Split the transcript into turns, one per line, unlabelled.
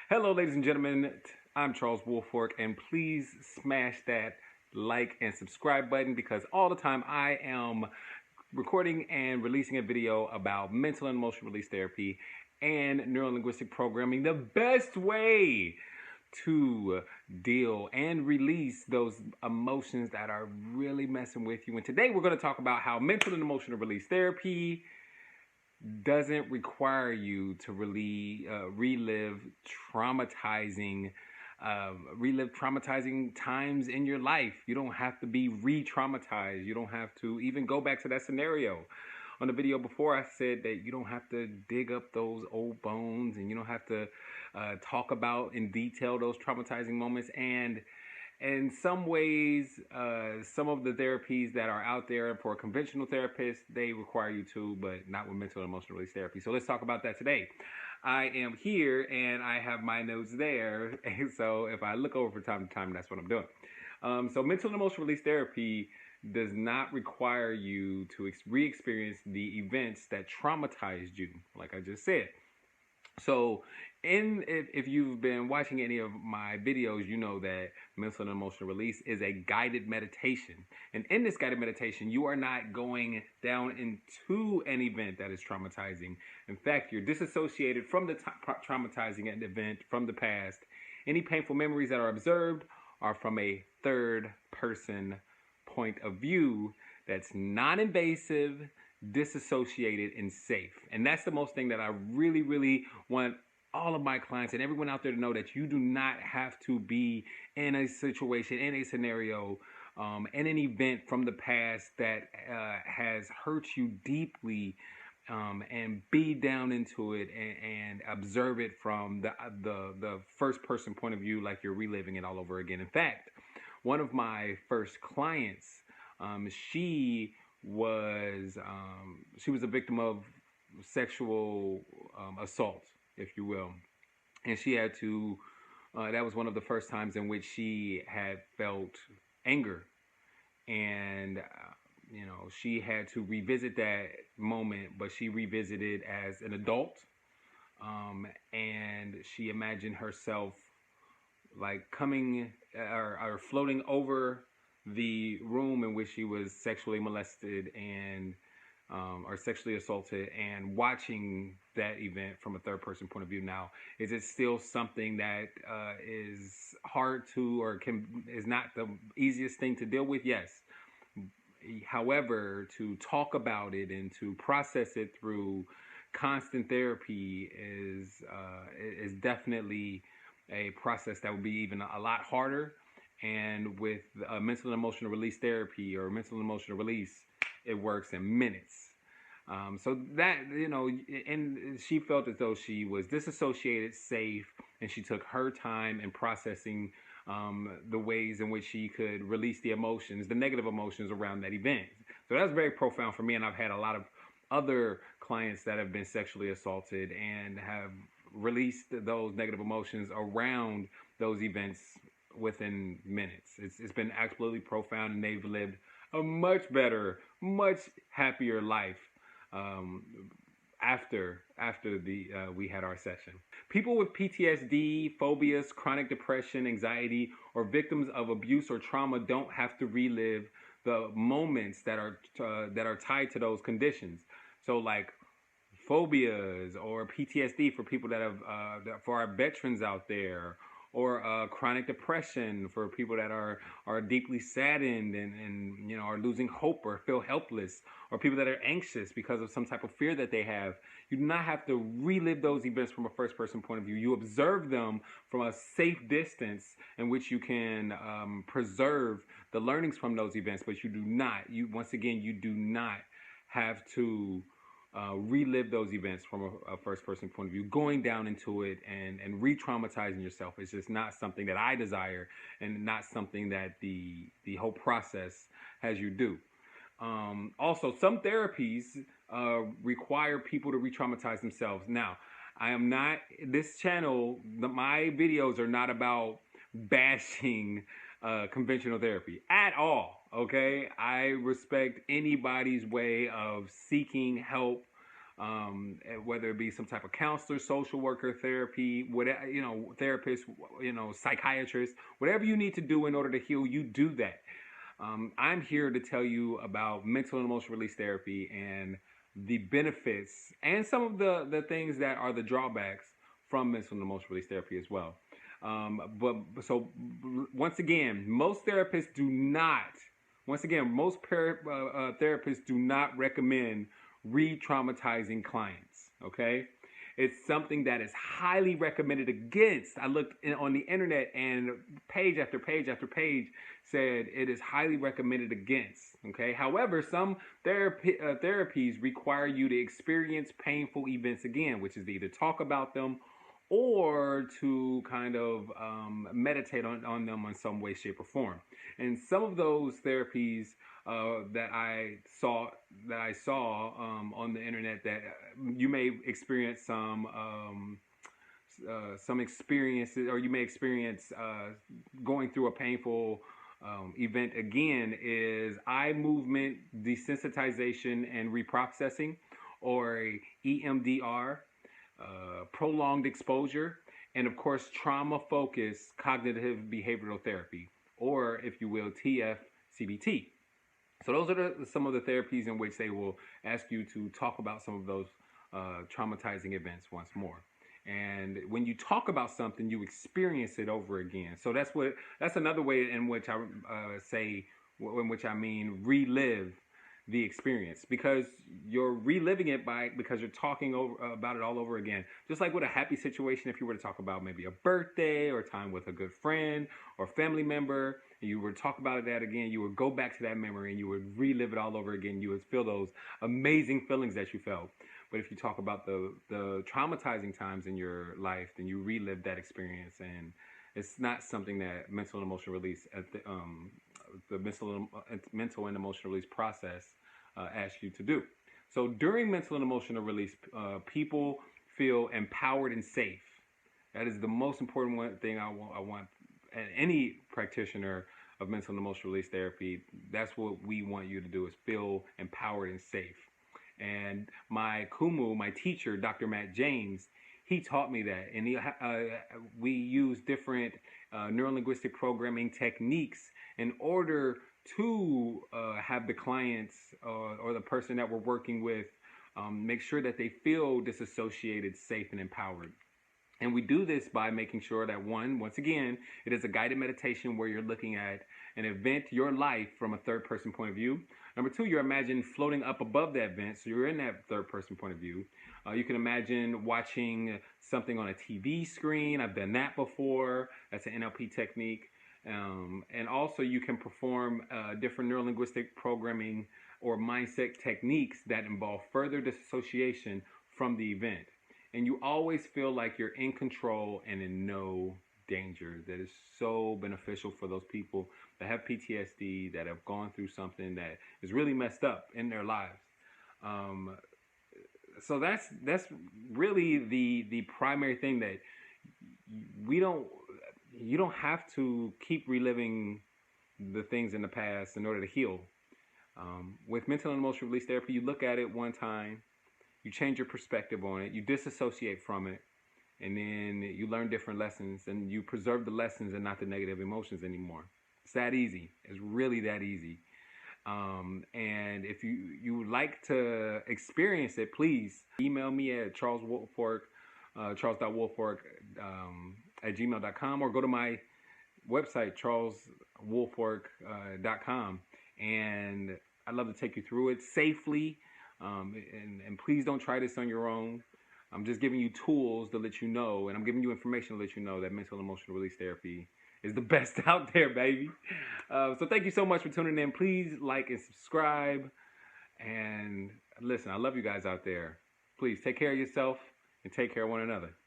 Hello, ladies and gentlemen. I'm Charles Woolfork, and please smash that like and subscribe button because all the time I am recording and releasing a video about mental and emotional release therapy and neurolinguistic programming, the best way to deal and release those emotions that are really messing with you. And today we're going to talk about how mental and emotional release therapy doesn't require you to really relive traumatizing times in your life. You don't have to be re-traumatized. You don't have to even go back to that scenario. On the video before, I said that you don't have to dig up those old bones, and you don't have to talk about in detail those traumatizing moments. And in some ways, some of the therapies that are out there for conventional therapists, they require you to, but not with mental and emotional release therapy. So let's talk about that today. I am here and I have my notes there. And so if I look over from time to time, that's what I'm doing. So mental and emotional release therapy does not require you to re-experience the events that traumatized you, like I just said. So, if you've been watching any of my videos, you know that mental and emotional release is a guided meditation. And in this guided meditation, you are not going down into an event that is traumatizing. In fact, you're disassociated from the traumatizing event from the past. Any painful memories that are observed are from a third person point of view that's non-invasive, disassociated, and safe. And that's the most thing that I really want all of my clients and everyone out there to know, that you do not have to be in a situation, in a scenario, in an event from the past that has hurt you deeply, and be down into it and observe it from the first person point of view, like you're reliving it all over again. In fact, one of my first clients, she was a victim of sexual assault, if you will, and she had to. That was one of the first times in which she had felt anger, and she had to revisit that moment, but she revisited as an adult, and she imagined herself like coming or floating over the room in which she was sexually molested and or sexually assaulted, and watching that event from a third person point of view. Now, is it still something that is hard to, or is not the easiest thing to deal with? Yes. However, to talk about it and to process it through constant therapy is definitely a process that would be even a lot harder. And with mental and emotional release therapy, or mental and emotional release, it works in minutes. So that, and she felt as though she was disassociated, safe, and she took her time in processing the ways in which she could release the emotions, the negative emotions around that event. So that's very profound for me, and I've had a lot of other clients that have been sexually assaulted and have released those negative emotions around those events within minutes. It's been absolutely profound, and they've lived a much better, much happier life after we had our session. People with PTSD, phobias, chronic depression, anxiety, or victims of abuse or trauma don't have to relive the moments that are tied to those conditions. So, like phobias or PTSD for people that have for our veterans out there, or chronic depression for people that are deeply saddened and are losing hope or feel helpless, or people that are anxious because of some type of fear that they have. You do not have to relive those events from a first person point of view. You observe them from a safe distance in which you can preserve the learnings from those events, but you do not, you do not have to relive those events from a first person point of view. Going down into it and re-traumatizing yourself is just not something that I desire, and not something that the whole process has you do. Also, some therapies require people to re-traumatize themselves. Now, I am not, this channel, my videos are not about bashing conventional therapy at all, okay? I respect anybody's way of seeking help whether it be some type of counselor, social worker, therapy, whatever, therapist, psychiatrist, whatever you need to do in order to heal, you do that. I'm here to tell you about mental and emotional release therapy and the benefits and some of the things that are the drawbacks from mental and emotional release therapy as well. Once again, most therapists do not. Once again, most therapists do not recommend re-traumatizing clients. Okay, it's something that is highly recommended against. I looked on the internet, and page after page after page said it is highly recommended against. Okay, however, some therapies require you to experience painful events again, which is to either talk about them or to kind of meditate on them in some way, shape, or form. And some of those therapies that I saw on the internet, that you may experience some experiences, or you may experience going through a painful event again, is eye movement desensitization and reprocessing, or EMDR. Prolonged exposure, and of course, trauma-focused cognitive behavioral therapy, or if you will, TFCBT. So those are some of the therapies in which they will ask you to talk about some of those traumatizing events once more. And when you talk about something, you experience it over again. So that's another way in which I mean relive the experience, because you're reliving it because you're talking about it all over again. Just like with a happy situation, if you were to talk about maybe a birthday or time with a good friend or family member, and you were to talk about that again, you would go back to that memory and you would relive it all over again. You would feel those amazing feelings that you felt. But if you talk about the traumatizing times in your life, then you relive that experience, and it's not something that mental and emotional release the mental and emotional release process ask you to do. So during mental and emotional release, people feel empowered and safe. That is the most important thing I want any practitioner of mental and emotional release therapy. That's what we want you to do, is feel empowered and safe. And my kumu, my teacher, Dr. Matt James, he taught me that. And we use different neurolinguistic programming techniques in order to have the clients or the person that we're working with make sure that they feel disassociated, safe, and empowered. And we do this by making sure that, once again, it is a guided meditation where you're looking at an event, your life, from a third-person point of view. Number two, you're imagining floating up above that event, so you're in that third-person point of view. You can imagine watching something on a TV screen. I've done that before. That's an NLP technique. And also you can perform different neurolinguistic programming or mindset techniques that involve further disassociation from the event. And you always feel like you're in control and in no danger. That is so beneficial for those people that have PTSD, that have gone through something that is really messed up in their lives. So that's really the primary thing, that you don't have to keep reliving the things in the past in order to heal. With mental and emotional release therapy, you look at it one time, you change your perspective on it, you disassociate from it, and then you learn different lessons, and you preserve the lessons and not the negative emotions anymore. It's that easy. It's really that easy. And if you would like to experience it, please email me at charles.woolfork at gmail.com, or go to my website, charleswoolfork.com, and I'd love to take you through it safely. And please don't try this on your own. I'm just giving you tools to let you know, and I'm giving you information to let you know that mental and emotional release therapy is the best out there, baby. So thank you so much for tuning in. Please like and subscribe. And listen, I love you guys out there. Please take care of yourself and take care of one another.